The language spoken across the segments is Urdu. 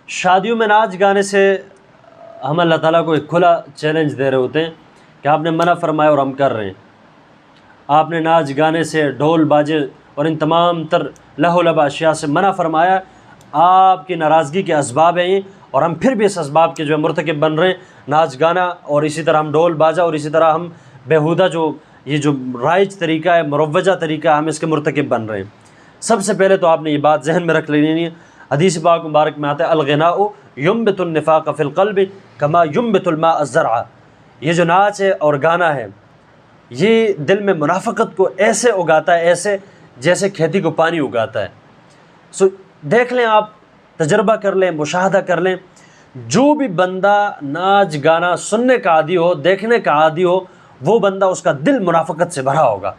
شادیوں میں ناچ گانے سے ہم اللہ تعالیٰ کو ایک کھلا چیلنج دے رہے ہوتے ہیں کہ آپ نے منع فرمایا اور ہم کر رہے ہیں. آپ نے ناچ گانے سے، ڈھول باجے اور ان تمام تر لہو و لعب اشیاء سے منع فرمایا. آپ کی ناراضگی کے اسباب ہیں یہ، اور ہم پھر بھی اس اسباب کے جو ہے مرتکب بن رہے ہیں. ناچ گانا اور اسی طرح ہم ڈھول باجا اور اسی طرح ہم بیہودہ یہ جو رائج طریقہ ہے، مروجہ طریقہ ہے، ہم اس کے مرتکب بن رہے ہیں. سب سے پہلے تو آپ نے یہ بات ذہن میں رکھ لینی ہے. حدیث پاک مبارک میں آتا ہے الغناء ينبت النفاق في القلب كما ينبت الماء الزرع. یہ جو ناچ ہے اور گانا ہے یہ دل میں منافقت کو ایسے اگاتا ہے، ایسے جیسے کھیتی کو پانی اگاتا ہے. دیکھ لیں، آپ تجربہ کر لیں، مشاہدہ کر لیں، جو بھی بندہ ناچ گانا سننے کا عادی ہو، دیکھنے کا عادی ہو، وہ بندہ اس کا دل منافقت سے بھرا ہوگا.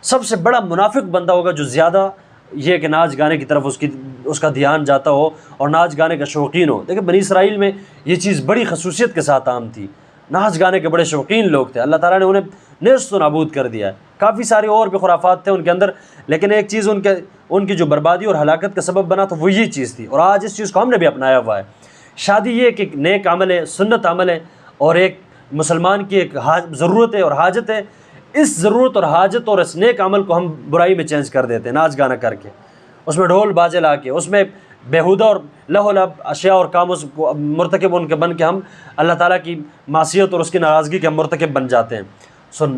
سب سے بڑا منافق بندہ ہوگا جو زیادہ یہ کہ ناچ گانے کی طرف اس کا دھیان جاتا ہو اور ناچ گانے کا شوقین ہو. دیکھیں بنی اسرائیل میں یہ چیز بڑی خصوصیت کے ساتھ عام تھی. ناچ گانے کے بڑے شوقین لوگ تھے. اللہ تعالیٰ نے انہیں نیست و نابود کر دیا ہے. کافی سارے اور بھی خرافات تھے ان کے اندر، لیکن ایک چیز ان کی جو بربادی اور ہلاکت کا سبب بنا تو وہ یہ چیز تھی، اور آج اس چیز کو ہم نے بھی اپنایا ہوا ہے. شادی یہ کہ ایک نیک عمل ہے، سنت عمل ہے، اور ایک مسلمان کی ایک ضرورت ہے اور حاجت ہے. اس ضرورت اور حاجت اور اس نیک عمل کو ہم برائی میں چینج کر دیتے ہیں ناچ گانا کر کے، اس میں ڈھول باجے لا کے، اس میں بیہودہ اور لہو لعب اشیاء اور کاموں سے مرتکب ان کے بن کے ہم اللہ تعالیٰ کی معصیت اور اس کی ناراضگی کے ہم مرتکب بن جاتے ہیں.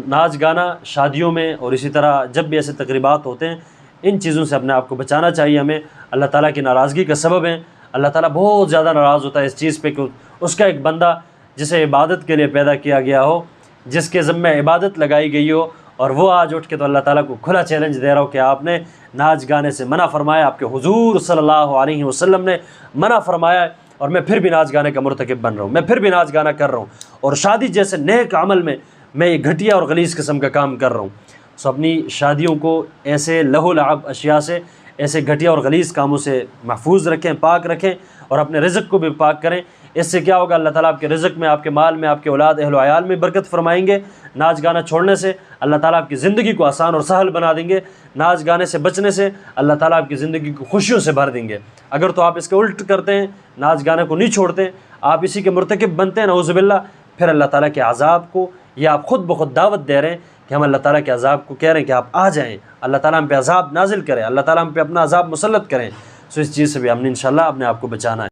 ناچ گانا شادیوں میں اور اسی طرح جب بھی ایسے تقریبات ہوتے ہیں، ان چیزوں سے اپنے آپ کو بچانا چاہیے ہمیں. اللہ تعالیٰ کی ناراضگی کا سبب ہیں. اللہ تعالیٰ بہت زیادہ ناراض ہوتا ہے اس چیز پہ کہ اس کا ایک بندہ جسے عبادت کے لیے پیدا کیا گیا ہو، جس کے ذمہ عبادت لگائی گئی ہو، اور وہ آج اٹھ کے تو اللہ تعالیٰ کو کھلا چیلنج دے رہا ہو کہ آپ نے ناچ گانے سے منع فرمایا، آپ کے حضور صلی اللہ علیہ وسلم نے منع فرمایا ہے، اور میں پھر بھی ناچ گانے کا مرتکب بن رہا ہوں، میں پھر بھی ناچ گانا کر رہا ہوں، اور شادی جیسے نیک عمل میں میں یہ گھٹیا اور غلیظ قسم کا کام کر رہا ہوں. اپنی شادیوں کو ایسے لہو لعب اشیاء سے، ایسے گھٹیا اور غلیظ کاموں سے محفوظ رکھیں، پاک رکھیں، اور اپنے رزق کو بھی پاک کریں. اس سے کیا ہوگا؟ اللہ تعالیٰ آپ کے رزق میں، آپ کے مال میں، آپ کے اولاد اہل و عیال میں برکت فرمائیں گے. ناچ گانا چھوڑنے سے اللہ تعالیٰ آپ کی زندگی کو آسان اور سہل بنا دیں گے. ناچ گانے سے بچنے سے اللہ تعالیٰ آپ کی زندگی کو خوشیوں سے بھر دیں گے. اگر تو آپ اس کے الٹ کرتے ہیں، ناچ گانے کو نہیں چھوڑتے، آپ اسی کے مرتکب بنتے ہیں نعوذ باللہ، پھر اللہ تعالیٰ کے عذاب کو یہ آپ خود بخود دعوت دے رہے ہیں کہ ہم اللہ تعالیٰ کے عذاب کو کہہ رہے ہیں کہ آپ آ جائیں، اللہ تعالیٰ ہم پہ عذاب نازل کریں، اللہ تعالیٰ ہم پہ اپنا عذاب مسلط کریں. اس چیز سے بھی ہم نے انشاءاللہ اپنے آپ کو بچانا ہے.